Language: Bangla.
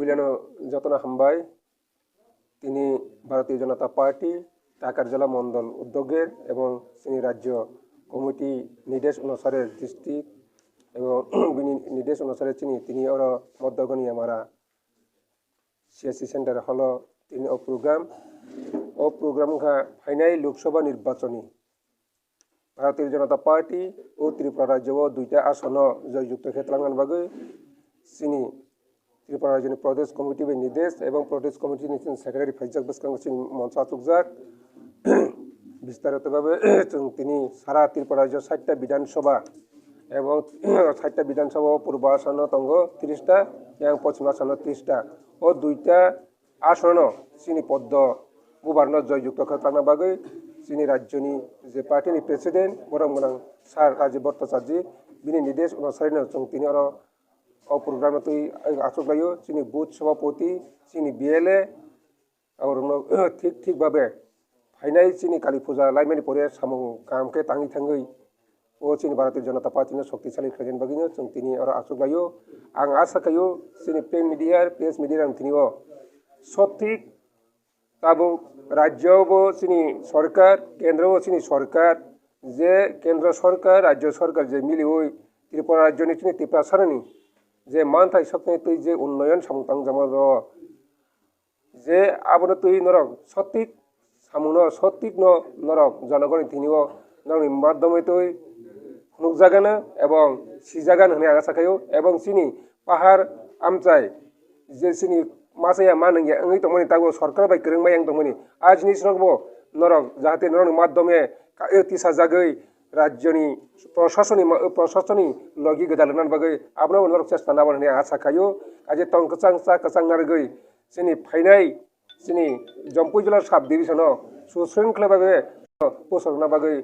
উইলানো যতনা হামবাই তিনি ভারতীয় জনতা পার্টি টাকার জেলা মন্ডল উদ্যোগের এবং তিনি রাজ্য কমিটি নির্দেশ অনুসারে ডিস্ট্রিক্ট এবং নির্দেশ অনুসারে তিনি ওর মধ্যগণী আমরা সিএসসি সেন্টার হল তিনি ও প্রোগ্রাম ফাইনাল লোকসভা নির্বাচনী ভারতীয় জনতা পার্টি ও ত্রিপুরা রাজ্য দুইটা আসন জয়যুক্ত ক্ষেত্রাঙ্গন বাগে চিনি ত্রিপুরা রাজ্যনি প্রদেশ কমিটি নির্দেশ এবং প্রদেশ কমিটি সেক্রেটারি ফাইজাক বসকাং মঞ্চা চুকজাক বিস্তারিতভাবে তিনি সারা ত্রিপুরা রাজ্য 60টা বিধানসভা এবং 60টা বিধানসভা পূর্ব আসন তঙ্গ 30টা এবং পশ্চিম আসন 30টা ও দুইটা আসন চিনি পদ্ম গভর্নর জয়যুক্ত ক্ষেত্রাঙ্গন বাগে চিনি রাজ্যনি যে পার্টিনি প্রেসিডেন্ট বরং সার রাজীব ভট্টাচার্য বিনি নির্দেশ অনুসারে তিনি আরো প্রোগ্রাম তুই আসলাইও চিনি বুথ সভাপতি চিনি বিএলএ আর ঠিকভাবে ফাইনাল চিনি কালী পূজা লাইমানি পরে সামং কামকে তাঙি থাঙ্গই ও চিনি ভারতীয় জনতা পার্টিनो শক্তিশালী খেলেন বাগিনো তিনি আর আসলাইও आं आशा खायो चिनी प्रेस मिडिया तिनिও সঠিক তাবো রাজ্যও চিনি সরকার কেন্দ্রও চিনি সরকার যে কেন্দ্র সরকার রাজ্য সরকার যে মিলি ওই ত্রিপুরা রাজ্যনি চিনি ত্রিপুরা সারনি যে মানথাই সপ্তাহে তুই যে উন্নয়ন সামতাং জামার যে আবনো তুই নরক সঠিক সামুনো সঠিক নরক জনগণ তিনিও নরনি মাধ্যমে তুই নুকজাগানা এবং সিজাগান হনে আশা খাयो এবং চিনি পাহাড় আমচাই যে চিনি মাসাया मानंगे अंगै तमनि तागो सरकार बाय गोरोंबाय आं तमनि आजनि सरबो नरक जाहाथे नरक माध्यमे तिसा जागै राज्यनि प्रशासननि लगी गदालनान बागै आपनो नरक चेष्टा नाबारनि आशा खायो आजे कचां नारगै जोंनि फाइनाय जोंनि जम्पु जिल्ला साब डिभिजनाव सुशृंखलाभाबे पोसरना बागै